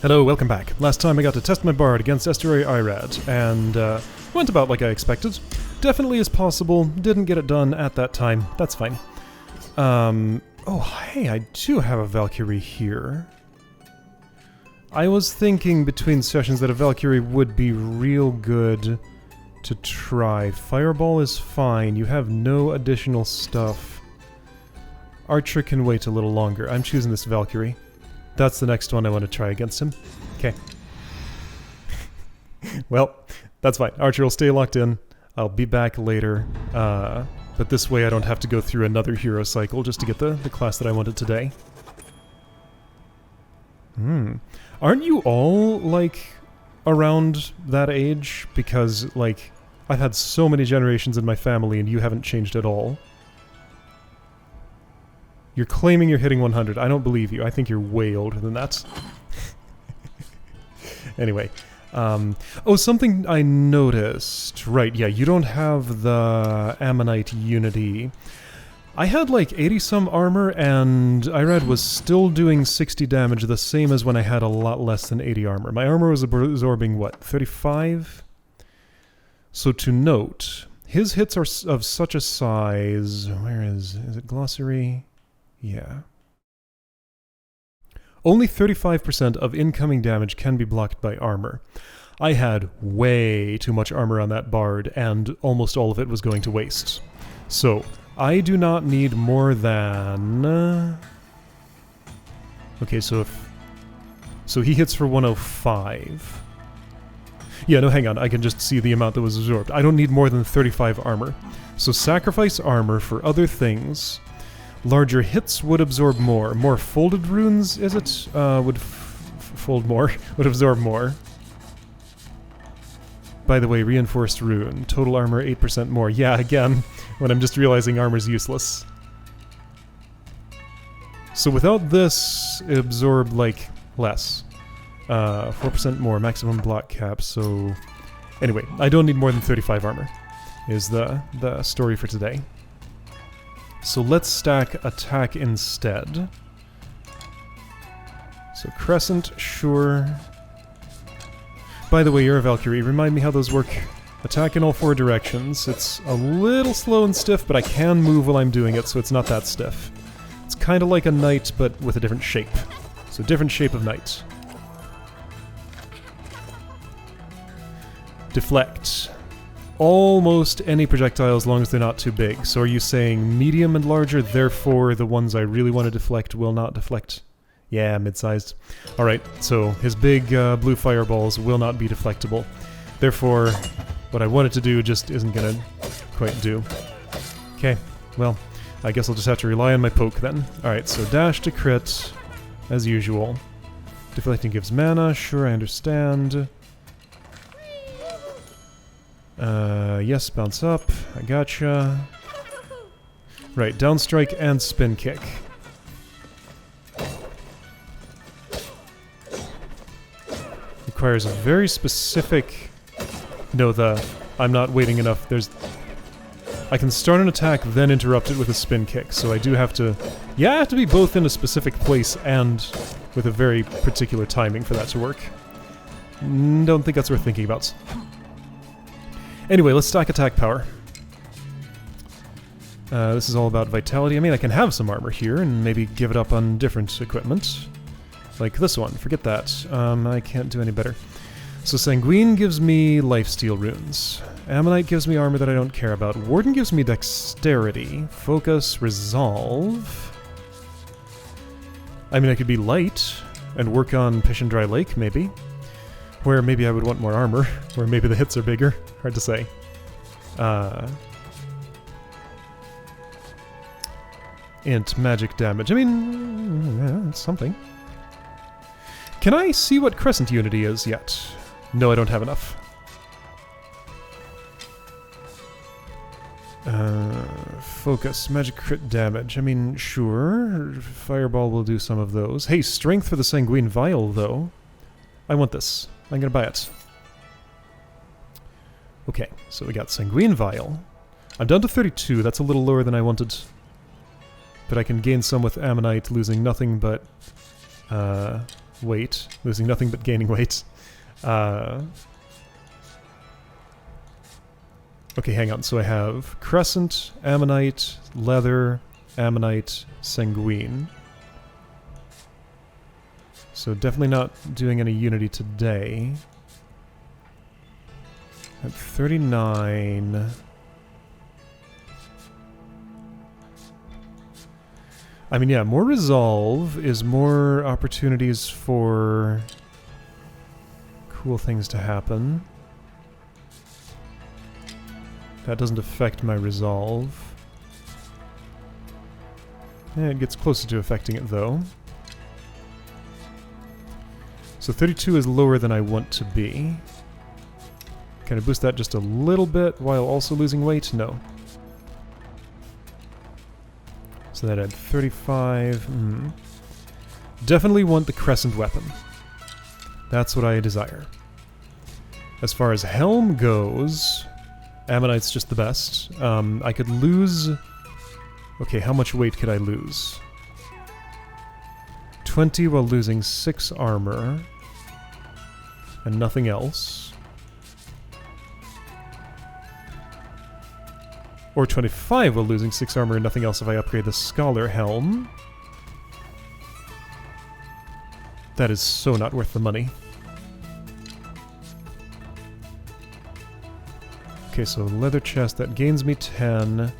Hello, welcome back. Last time I got to test my bard against Estuary Irad, and went about like I expected. Definitely is possible, didn't get it done at that time, that's fine. Oh hey, I do have a Valkyrie here. I was thinking between sessions that a Valkyrie would be real good to try. Fireball is fine, you have no additional stuff. Archer can wait a little longer. I'm choosing this Valkyrie. That's the next one I want to try against him. Okay. Well, that's fine. Archer will stay locked in. I'll be back later. But this way I don't have to go through another hero cycle just to get the class that I wanted today. Aren't you all, like, around that age? Because, like, I've had so many generations in my family and you haven't changed at all. You're claiming you're hitting 100. I don't believe you. I think you're way older than that. Anyway. Oh, something I noticed. Right, yeah, you don't have the Ammonite Unity. I had like 80-some armor, and Irad was still doing 60 damage, the same as when I had a lot less than 80 armor. My armor was absorbing, what, 35? So to note, his hits are of such a size... Where is it glossary? Yeah. Only 35% of incoming damage can be blocked by armor. I had way too much armor on that bard, and almost all of it was going to waste. So, I do not need more than... Okay, so if... So he hits for 105. Yeah, no, hang on, I can just see the amount that was absorbed. I don't need more than 35 armor. So sacrifice armor for other things... Larger hits would absorb more. More folded runes, is it? Would fold more. Would absorb more. By the way, reinforced rune. Total armor 8% more. Yeah, again, when I'm just realizing armor's useless. So without this, it absorbed, like, less. 4% more. Maximum block cap, so... Anyway, I don't need more than 35 armor, is the story for today. So let's stack attack instead. So Crescent, sure. By the way, you're a Valkyrie. Remind me how those work. Attack in all 4 directions. It's a little slow and stiff, but I can move while I'm doing it, so it's not that stiff. It's kind of like a knight, but with a different shape. So different shape of knight. Deflect. Almost any projectile as long as they're not too big. So are you saying medium and larger, therefore the ones I really want to deflect will not deflect? Yeah, mid-sized. Alright, so his big blue fireballs will not be deflectable. Therefore, what I wanted to do just isn't gonna quite do. Okay, well, I guess I'll just have to rely on my poke then. Alright, so dash to crit, as usual. Deflecting gives mana, sure, I understand. Yes, bounce up. I gotcha. Right, down strike and spin kick. Requires a very specific... No, I'm not waiting enough. I can start an attack, then interrupt it with a spin kick, so I do have to... Yeah, I have to be both in a specific place and with a very particular timing for that to work. Don't think that's worth thinking about. Anyway, let's stack attack power. This is all about vitality. I mean, I can have some armor here and maybe give it up on different equipment. Like this one, forget that. I can't do any better. So Sanguine gives me lifesteal runes. Ammonite gives me armor that I don't care about. Warden gives me dexterity. Focus, resolve. I mean, I could be light and work on Pishin Dry Lake, maybe. Where maybe I would want more armor, where maybe the hits are bigger. Hard to say. Int magic damage. I mean, yeah, it's something. Can I see what Crescent Unity is yet? No, I don't have enough. Focus, magic crit damage. I mean, sure. Fireball will do some of those. Hey, strength for the Sanguine Vial, though. I want this. I'm gonna buy it. Okay, so we got Sanguine Vial. I'm down to 32, that's a little lower than I wanted. But I can gain some with Ammonite, losing nothing but weight. Losing nothing but gaining weight. Okay, hang on. So I have Crescent, Ammonite, Leather, Ammonite, Sanguine. So definitely not doing any Unity today. At 39... I mean, yeah, more Resolve is more opportunities for cool things to happen. That doesn't affect my Resolve. Yeah, it gets closer to affecting it, though. So 32 is lower than I want to be. Can I boost that just a little bit while also losing weight? No. So that had 35. Definitely want the Crescent weapon. That's what I desire. As far as Helm goes, Ammonite's just the best. I could lose... Okay, how much weight could I lose? 20 while losing 6 armor. And nothing else. Or 25 while losing 6 armor and nothing else if I upgrade the Scholar Helm. That is so not worth the money. Okay, so leather chest, that gains me 10.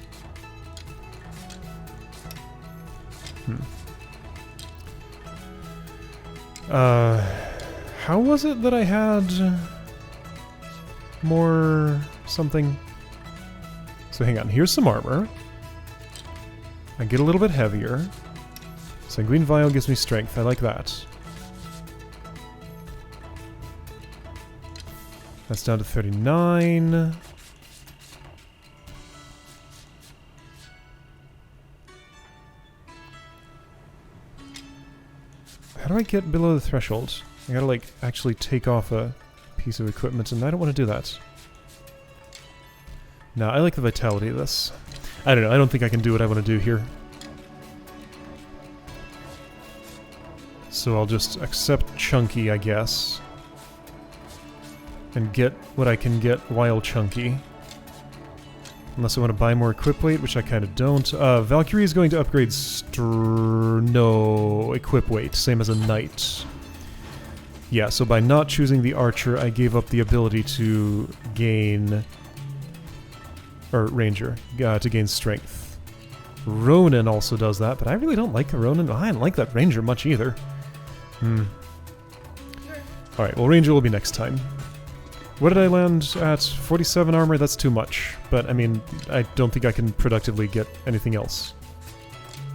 How was it that I had more something? So hang on, here's some armor. I get a little bit heavier. Sanguine Vial gives me strength, I like that. That's down to 39. How do I get below the threshold? I gotta, like, actually take off a piece of equipment, and I don't want to do that. No, I like the vitality of this. I don't know, I don't think I can do what I want to do here. So I'll just accept Chunky, I guess. And get what I can get while Chunky. Unless I want to buy more equip weight, which I kind of don't. Valkyrie is going to upgrade no, equip weight, same as a knight. Yeah, so by not choosing the archer, I gave up the ability to gain... Or ranger, to gain strength. Ronin also does that, but I really don't like the Ronin. I don't like that ranger much either. Alright, well ranger will be next time. What did I land at? 47 armor? That's too much. But, I mean, I don't think I can productively get anything else.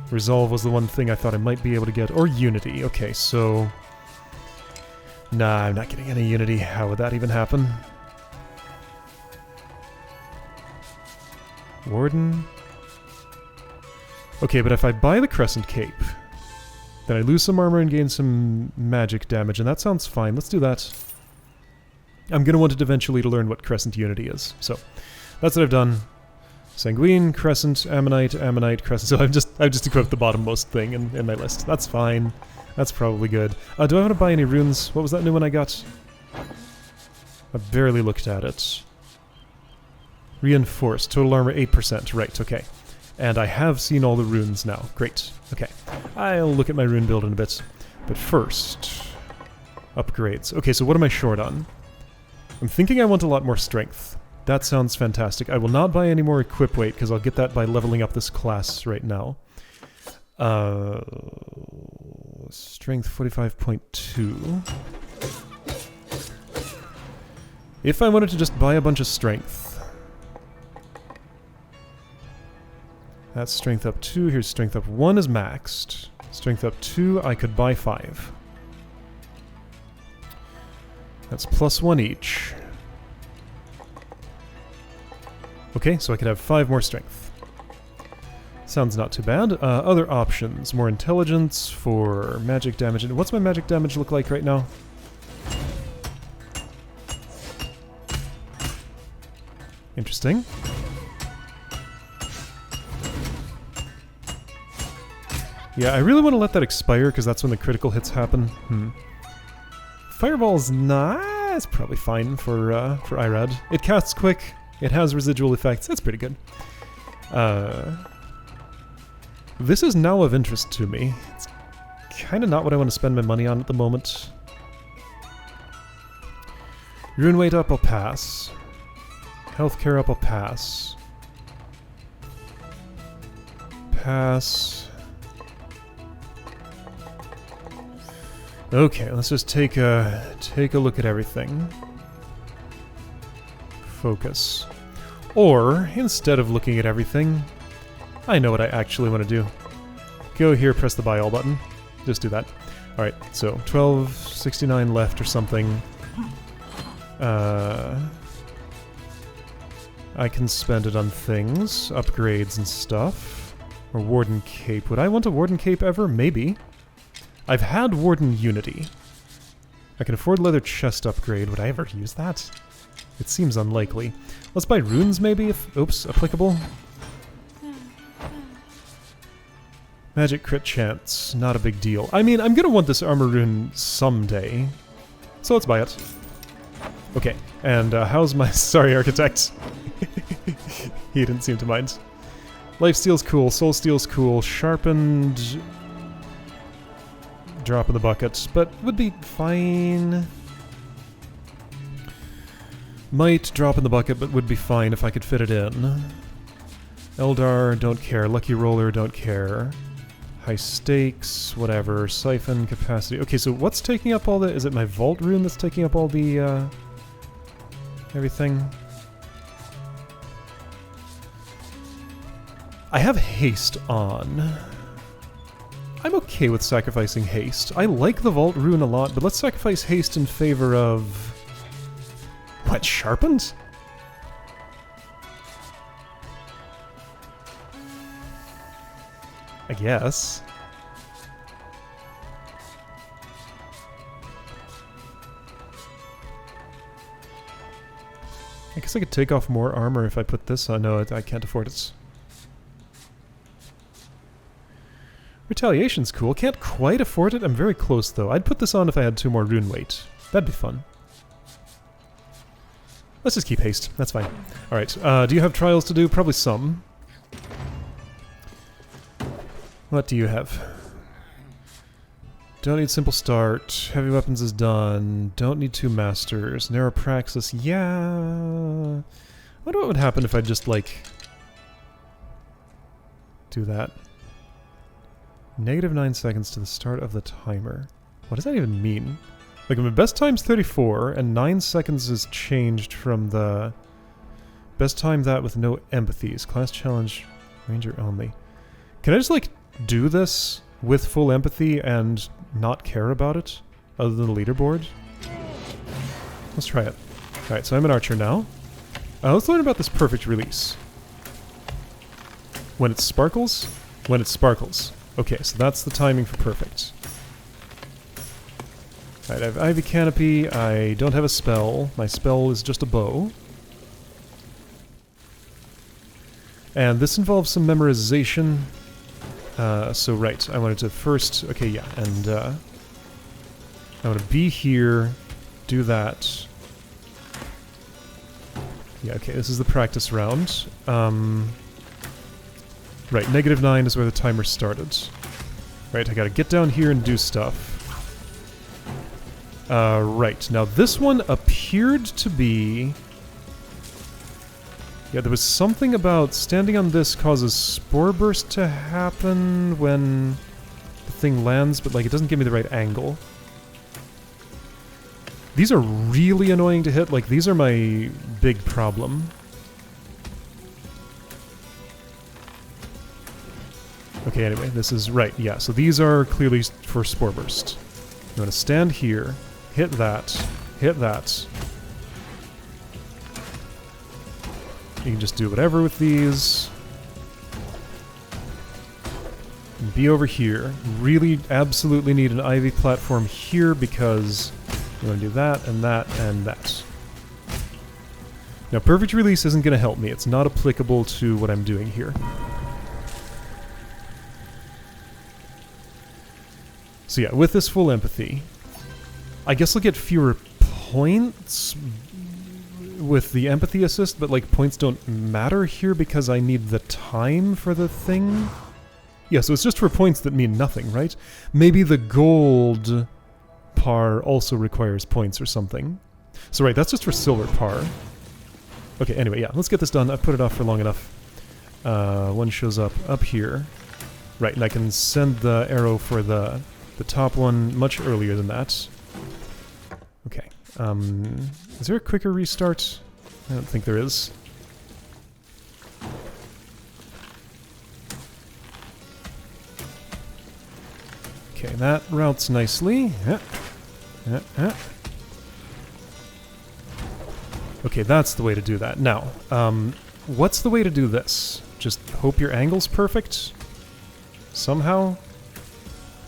Resolve was the one thing I thought I might be able to get. Or Unity. Okay, so... Nah, I'm not getting any Unity. How would that even happen? Warden? Okay, but if I buy the Crescent Cape, then I lose some armor and gain some magic damage, and that sounds fine. Let's do that. I'm going to want it eventually to learn what Crescent Unity is. So, that's what I've done. Sanguine, Crescent, Ammonite, Ammonite, Crescent. So I've just equipped the bottommost thing in my list. That's fine. That's probably good. Do I want to buy any runes? What was that new one I got? I barely looked at it. Reinforced. Total armor 8%. Right, okay. And I have seen all the runes now. Great. Okay. I'll look at my rune build in a bit. But first... Upgrades. Okay, so what am I short on? I'm thinking I want a lot more strength. That sounds fantastic. I will not buy any more equip weight, because I'll get that by leveling up this class right now. Strength 45.2. If I wanted to just buy a bunch of strength... That's strength up 2, here's strength up 1 is maxed. Strength up 2, I could buy 5. That's +1 each. Okay, so I could have 5 more strength. Sounds not too bad. Other options. More intelligence for magic damage. And what's my magic damage look like right now? Interesting. Yeah, I really want to let that expire, because that's when the critical hits happen. Fireball's not... It's probably fine for Irad. It casts quick. It has residual effects. That's pretty good. This is now of interest to me. It's kind of not what I want to spend my money on at the moment. Rune weight up, I'll pass. Healthcare up, I'll pass. Pass. Okay, let's just take a look at everything. Focus. Or, instead of looking at everything, I know what I actually want to do. Go here, press the buy all button. Just do that. Alright, so 1269 left or something. I can spend it on things, upgrades and stuff. Or Warden Cape. Would I want a Warden Cape ever? Maybe. I've had Warden Unity. I can afford leather chest upgrade. Would I ever use that? It seems unlikely. Let's buy runes maybe, if... Oops, applicable. Magic crit chance. Not a big deal. I mean, I'm gonna want this armor rune someday. So let's buy it. Okay, and how's my... Sorry, architect. He didn't seem to mind. Lifesteal's cool, soulsteal's cool, sharpened... Drop in the bucket, but would be fine. Might drop in the bucket, but would be fine if I could fit it in. Eldar, don't care. Lucky Roller, don't care. High stakes, whatever. Siphon, capacity. Okay, so what's taking up all the... Is it my vault rune that's taking up all the, everything? I have haste on. I'm okay with sacrificing haste. I like the vault rune a lot, but let's sacrifice haste in favor of... What, sharpened? I guess. I guess I could take off more armor if I put this on. No, I can't afford it. Retaliation's cool. Can't quite afford it. I'm very close, though. I'd put this on if I had 2 more rune weight. That'd be fun. Let's just keep haste. That's fine. Alright, do you have trials to do? Probably some. What do you have? Don't need simple start. Heavy weapons is done. Don't need 2 masters. Narrow praxis. Yeah. I wonder what would happen if I just, like... do that. -9 seconds to the start of the timer. What does that even mean? Like, my best time's 34, and 9 seconds is changed from the... Best time that with no empathies. Class challenge, ranger only. Can I just, like, do this with full empathy and not care about it? Other than the leaderboard? Let's try it. Alright, so I'm an archer now. Let's learn about this perfect release. When it sparkles? When it sparkles. Okay, so that's the timing for perfect. Alright, I have Ivy Canopy. I don't have a spell. My spell is just a bow. And this involves some memorization. So right, I wanted to first... Okay, yeah, and I want to be here, do that. Yeah, okay, this is the practice round. Right, -9 is where the timer started. Right, I gotta get down here and do stuff. Right, now this one appeared to be... Yeah, there was something about standing on this causes Spore Burst to happen when the thing lands, but like it doesn't give me the right angle. These are really annoying to hit, like these are my big problem. Okay, anyway, this is right, yeah, so these are clearly for Spore Burst. I'm gonna stand here, hit that, hit that. You can just do whatever with these. And be over here. Really, absolutely need an Ivy platform here because you want to do that and that and that. Now, Perfect Release isn't going to help me. It's not applicable to what I'm doing here. So yeah, with this full empathy, I guess I'll get fewer points with the empathy assist, but like points don't matter here because I need the time for the thing. Yeah, so it's just for points that mean nothing, right? Maybe the gold par also requires points or something. So right, that's just for silver par. Okay, anyway, yeah, let's get this done. I've put it off for long enough. One shows up here. Right, and I can send the arrow for the top one much earlier than that. Okay. Is there a quicker restart? I don't think there is. Okay, that routes nicely. Okay, that's the way to do that. Now, what's the way to do this? Just hope your angle's perfect? Somehow?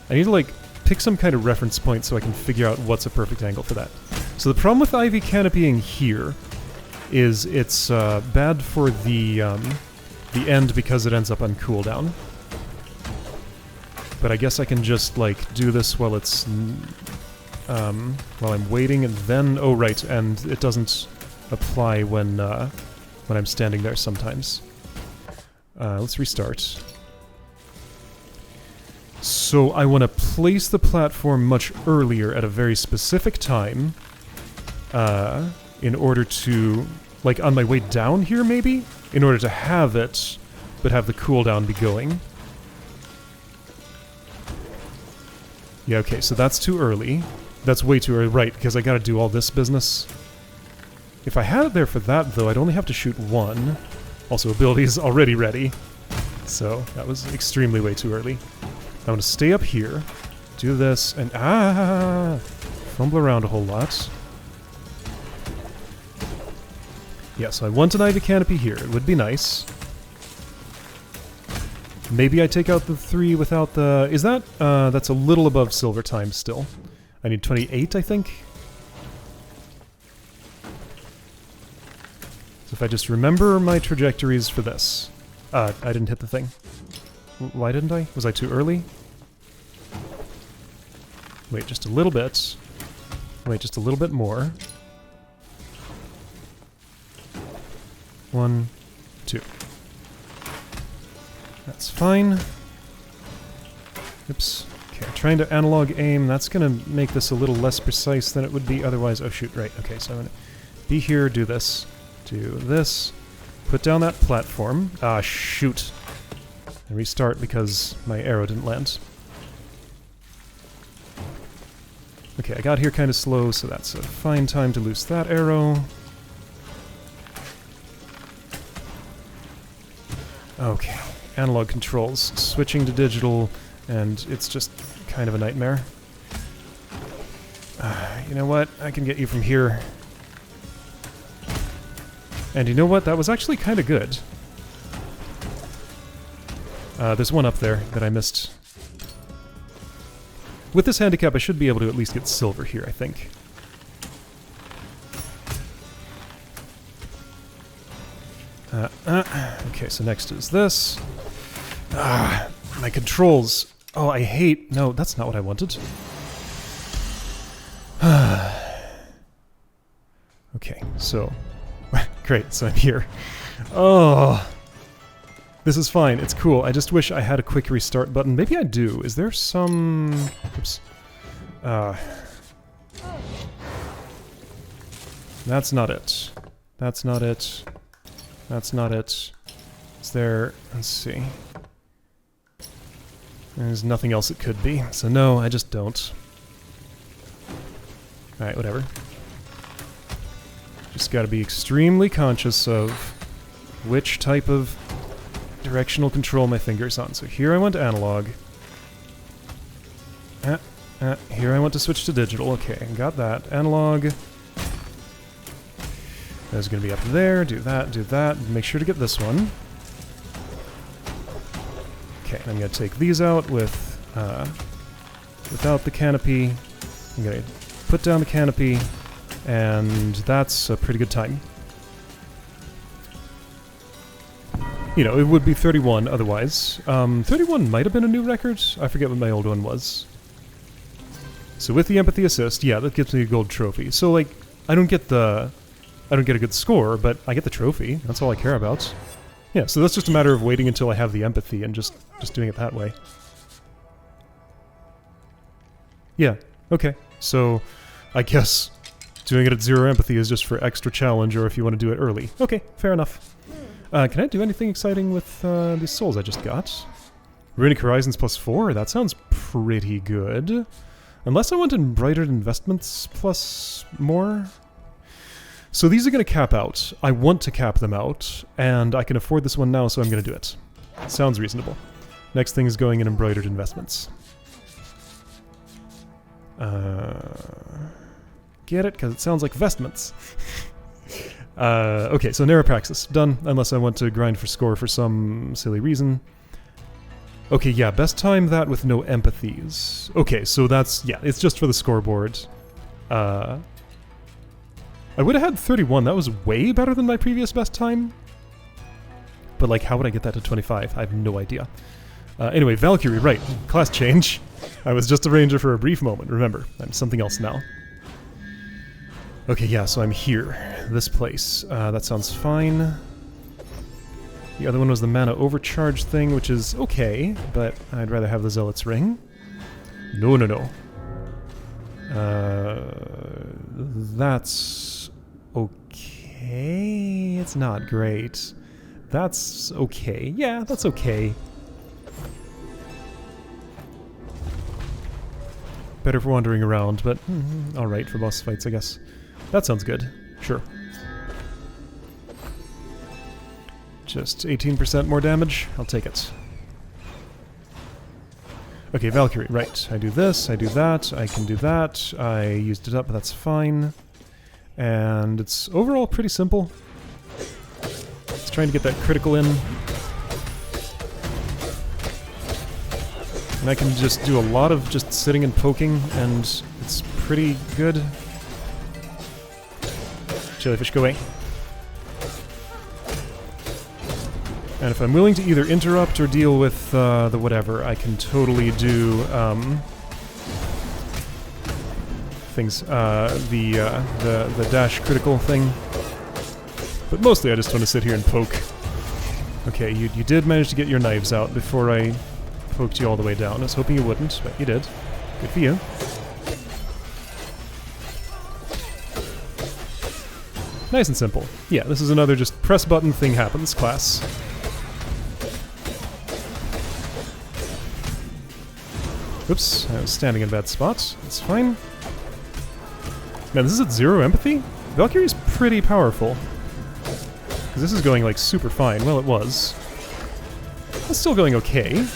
I need to, like, pick some kind of reference point so I can figure out what's a perfect angle for that. So the problem with Ivy Canopying here is it's bad for the end because it ends up on cooldown. But I guess I can just, like, do this while it's... while I'm waiting, and then... Oh, right, and it doesn't apply when I'm standing there sometimes. Let's restart. So I want to place the platform much earlier at a very specific time in order to... Like, on my way down here, maybe? In order to have it, but have the cooldown be going. Yeah, okay, so that's too early. That's way too early, right, because I gotta do all this business. If I had it there for that, though, I'd only have to shoot one. Also, ability's already ready. So, that was extremely way too early. I'm gonna stay up here, do this, and fumble around a whole lot. Yeah, so I want an Ivy Canopy here. It would be nice. Maybe I take out the 3 without the... Is that... that's a little above silver time still. I need 28, I think? So if I just remember my trajectories for this... I didn't hit the thing. Why didn't I? Was I too early? Wait just a little bit. Wait just a little bit more. 1, 2. That's fine. Oops. Okay, trying to analog aim. That's gonna make this a little less precise than it would be otherwise. Oh shoot, right. Okay, so I'm gonna be here, do this. Do this. Put down that platform. Ah, shoot. And restart because my arrow didn't land. Okay, I got here kind of slow, so that's a fine time to loose that arrow. Okay, analog controls. Switching to digital, and it's just kind of a nightmare. You know what? I can get you from here. And you know what? That was actually kind of good. There's one up there that I missed. With this handicap, I should be able to at least get silver here, I think. Okay, so next is this. My controls. Oh, I hate... No, that's not what I wanted. Okay, so... Great, so I'm here. Oh! This is fine, it's cool. I just wish I had a quick restart button. Maybe I do. Is there some... Oops. That's not it. That's not it. That's not it. Is there... Let's see. There's nothing else it could be. So no, I just don't. Alright, whatever. Just gotta be extremely conscious of which type of directional control my finger's on. So here I want analog. Here I want to switch to digital. Okay, got that. Analog. That's gonna be up there. Do that. Make sure to get this one. Okay, I'm gonna take these out with without the canopy. I'm gonna put down the canopy, and that's a pretty good time. You know, it would be 31 otherwise. 31 might have been a new record. I forget what my old one was. So with the empathy assist, yeah, that gives me a gold trophy. So like, I don't get a good score, but I get the trophy. That's all I care about. Yeah, so that's just a matter of waiting until I have the empathy and just doing it that way. Yeah, okay. So I guess doing it at 0 empathy is just for extra challenge, or if you want to do it early. Okay, fair enough. Can I do anything exciting with these souls I just got? Runic Horizons +4? That sounds pretty good. Unless I want embroidered investments plus more? So these are going to cap out. I want to cap them out, and I can afford this one now, so I'm going to do it. Sounds reasonable. Next thing is going in embroidered investments. Get it? Because it sounds like vestments. Okay, so Neuropraxis. Done, unless I want to grind for score for some silly reason. Okay, yeah, best time that with no empathies. Okay, so that's, yeah, it's just for the scoreboard. I would have had 31. That was way better than my previous best time. But, like, how would I get that to 25? I have no idea. Anyway, Valkyrie, right. Class change. I was just a ranger for a brief moment, remember. I'm something else now. Okay, yeah, so I'm here. This place. That sounds fine. The other one was the mana overcharge thing, which is okay, but I'd rather have the Zealot's Ring. No, no, no. That's okay. It's not great. That's okay. Yeah, that's okay. Better for wandering around, but alright for boss fights, I guess. That sounds good. Sure. Just 18% more damage? I'll take it. Okay, Valkyrie, right. I do this, I do that, I can do that. I used it up, but that's fine. And it's overall pretty simple. Just trying to get that critical in. And I can just do a lot of just sitting and poking, and it's pretty good. Jellyfish, go away. And if I'm willing to either interrupt or deal with the whatever, I can totally do things. The dash critical thing. But mostly I just want to sit here and poke. Okay, you did manage to get your knives out before I poked you all the way down. I was hoping you wouldn't, but you did. Good for you. Nice and simple. Yeah, this is another just press button thing happens class. Oops, I was standing in a bad spot. That's fine. Man, this is at 0 empathy? Valkyrie's pretty powerful. Because this is going, like, super fine. Well, it was. It's still going okay.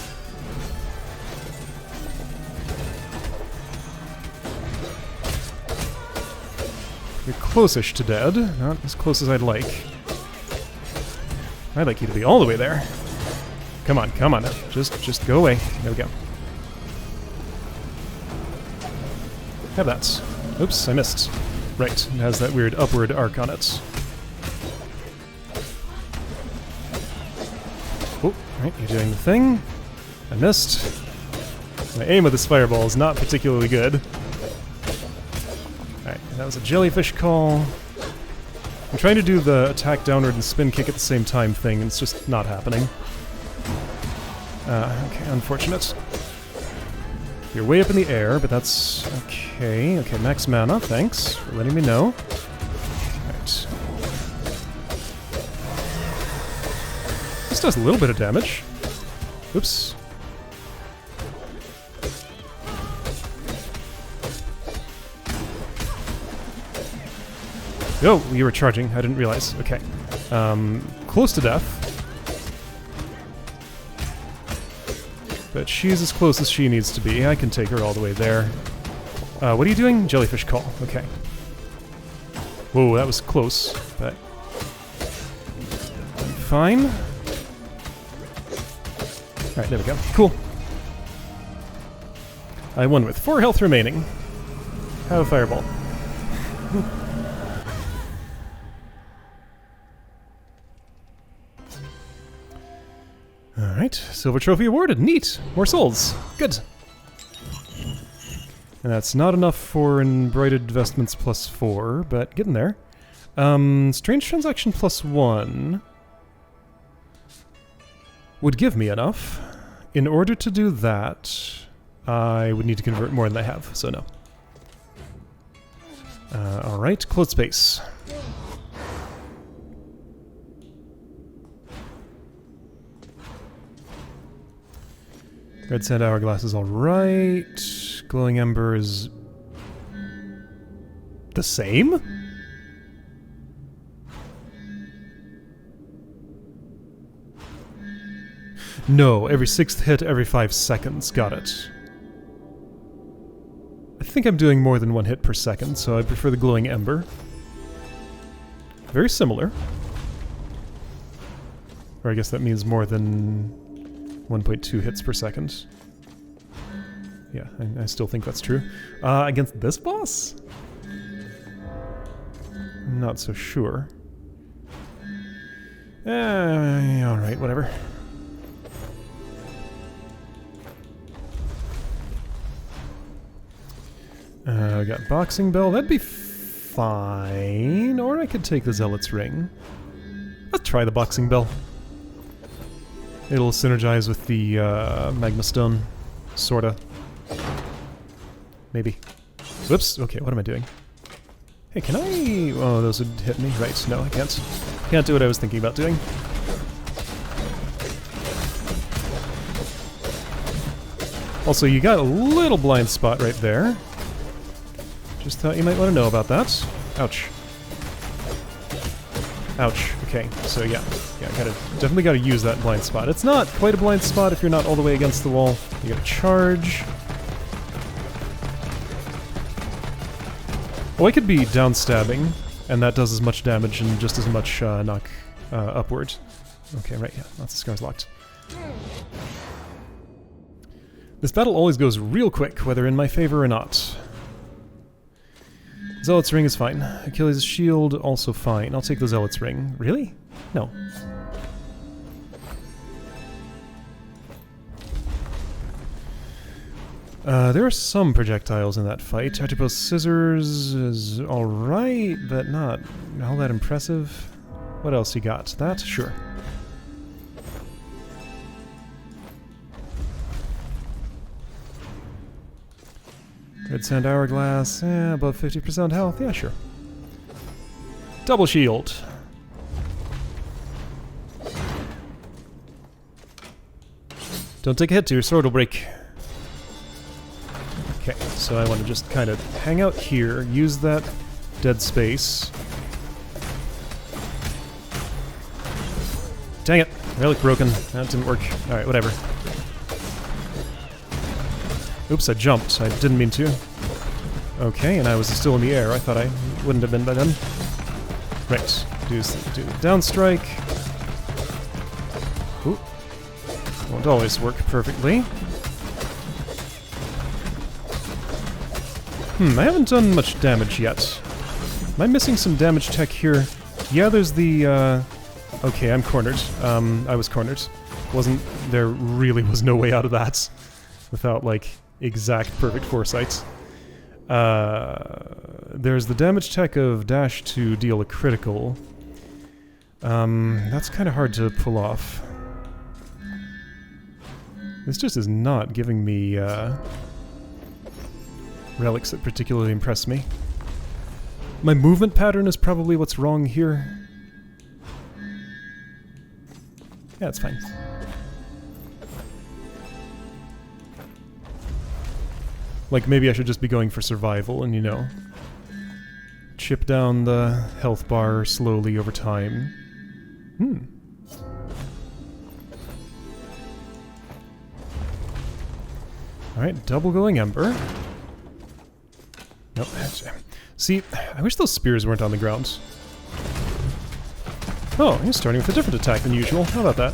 You're close-ish to dead. Not as close as I'd like. I'd like you to be all the way there. Come on, come on. Just go away. There we go. Have that. Oops, I missed. Right, it has that weird upward arc on it. Oh, right, you're doing the thing. I missed. My aim with this fireball is not particularly good. Alright, that was a jellyfish call. I'm trying to do the attack downward and spin kick at the same time thing, and it's just not happening. Okay, unfortunate. You're way up in the air, but that's okay. Okay, max mana, thanks for letting me know. Alright. This does a little bit of damage. Oops. Oh, you were charging. I didn't realize. Okay. Close to death. But she's as close as she needs to be. I can take her all the way there. What are you doing? Jellyfish call. Okay. Whoa, that was close, but... fine. Alright, there we go. Cool. I won with 4 health remaining. Have a fireball. Alright, silver trophy awarded. Neat! More souls. Good. And that's not enough for embroidered vestments +4, but getting there. Strange transaction +1 would give me enough. In order to do that, I would need to convert more than I have, so no. Alright, closed space. Red sand hourglass is alright. Glowing ember is the same? No, every 6th hit, every 5 seconds. Got it. I think I'm doing more than 1 hit per second, so I prefer the glowing ember. Very similar. Or I guess that means more than 1.2 hits per second. Yeah, I still think that's true. Against this boss? I'm not so sure. Alright, whatever. I got boxing bell. That'd be fine. Or I could take the zealot's ring. Let's try the boxing bell. It'll synergize with the magma stone, sorta. Maybe. Whoops. Okay, what am I doing? Hey, can I? Oh, those would hit me. Right? No, I can't. Can't do what I was thinking about doing. Also, you got a little blind spot right there. Just thought you might want to know about that. Ouch. Ouch. Okay, so yeah, definitely gotta use that blind spot. It's not quite a blind spot if you're not all the way against the wall. You gotta charge. Oh, I could be down stabbing, and that does as much damage and just as much knock upward. Okay, right, yeah, that's the scars locked. This battle always goes real quick, whether in my favor or not. Zealot's ring is fine. Achilles' shield, also fine. I'll take the Zealot's ring. Really? No. There are some projectiles in that fight. Archipel's scissors is alright, but not all that impressive. What else you got? That? Sure. Red sand hourglass, above 50% health, yeah, sure. Double shield. Don't take a hit, your sword will break. Okay, so I want to just kind of hang out here, use that dead space. Dang it, relic broken. That didn't work. Alright, whatever. Oops, I jumped. I didn't mean to. Okay, and I was still in the air. I thought I wouldn't have been by then. Right. Do down strike. Ooh. Won't always work perfectly. I haven't done much damage yet. Am I missing some damage tech here? Yeah, there's the, okay, I'm cornered. I was cornered. There really was no way out of that without, like, exact perfect foresight. There's the damage tech of dash to deal a critical. That's kind of hard to pull off. This just is not giving me relics that particularly impress me. My movement pattern is probably what's wrong here. Yeah, it's fine. Like, maybe I should just be going for survival and, you know, chip down the health bar slowly over time. Alright, double glowing ember. Nope. See, I wish those spears weren't on the ground. Oh, he's starting with a different attack than usual. How about that?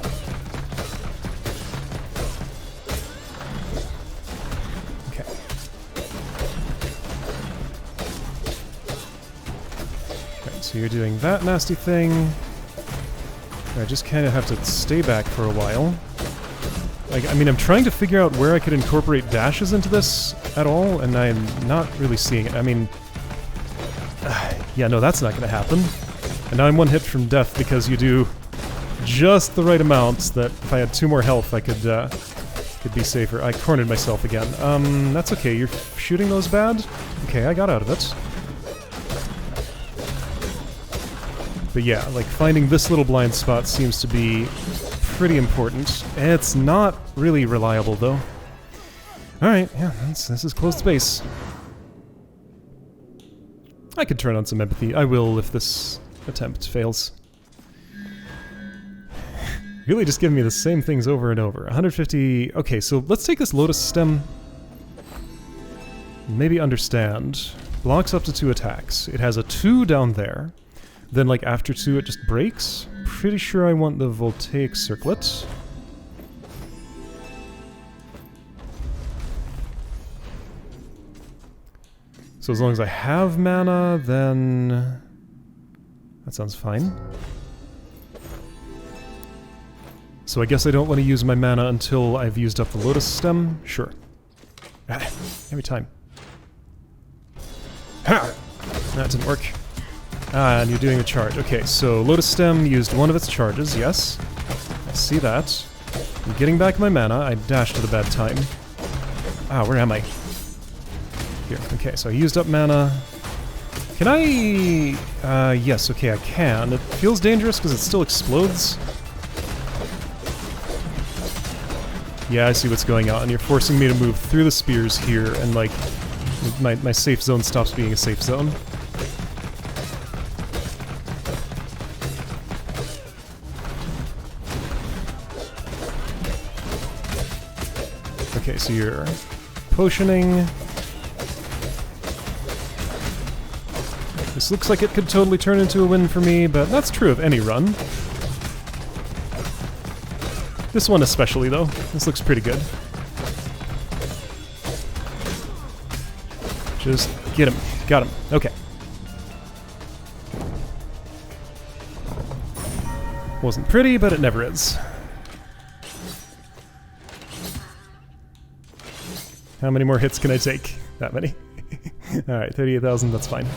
So you're doing that nasty thing. I just kind of have to stay back for a while. Like, I mean, I'm trying to figure out where I could incorporate dashes into this. at all, and I'm not really seeing it. I mean, yeah, no, that's not going to happen. And now I'm one hit from death because you do just the right amounts that if I had 2 more health, I could be safer. I cornered myself again. That's okay. You're shooting those bad? Okay, I got out of it. But yeah, like, finding this little blind spot seems to be pretty important. It's not really reliable, though. Alright, yeah, this is closed space. I could turn on some empathy. I will if this attempt fails. Really just giving me the same things over and over. 150... Okay, so let's take this lotus stem. Maybe understand. Blocks up to 2 attacks. It has a 2 down there. Then, like, after 2 it just breaks. Pretty sure I want the voltaic circlet. So as long as I have mana, then... that sounds fine. So I guess I don't want to use my mana until I've used up the lotus stem? Sure. Every time. Ha! That didn't work. Ah, and you're doing a charge. Okay, so Lotus Stem used one of its charges, yes. I see that. I'm getting back my mana. I dashed at a bad time. Ah, where am I? Here. Okay, so I used up mana. Can I... yes, okay, I can. It feels dangerous because it still explodes. Yeah, I see what's going on. You're forcing me to move through the spears here, and, like, my safe zone stops being a safe zone. Okay, so you're potioning. This looks like it could totally turn into a win for me, but that's true of any run. This one especially, though. This looks pretty good. Just get him. Got him. Okay. Wasn't pretty, but it never is. How many more hits can I take? That many. Alright, 38,000, that's fine.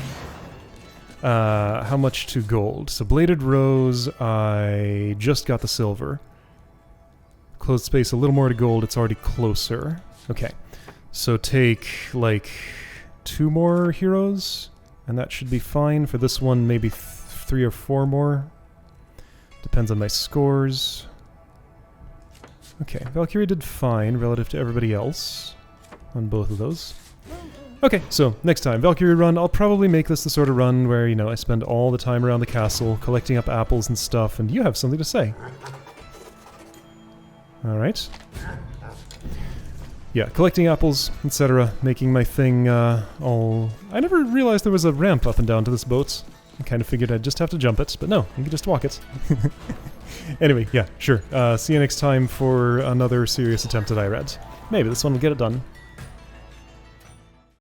How much to gold? So Bladed Rose, I just got the silver. Closed space, a little more to gold, it's already closer. Okay, so take, like, 2 more heroes, and that should be fine. For this one, maybe 3 or 4 more. Depends on my scores. Okay, Valkyrie did fine relative to everybody else on both of those. Okay, so next time, Valkyrie run, I'll probably make this the sort of run where, you know, I spend all the time around the castle collecting up apples and stuff, and you have something to say. Alright. Yeah, collecting apples, etc., making my thing all... I never realized there was a ramp up and down to this boat. I kind of figured I'd just have to jump it, but no, you can just walk it. Anyway, yeah, sure. See you next time for another serious attempt at IRAD. Maybe this one will get it done.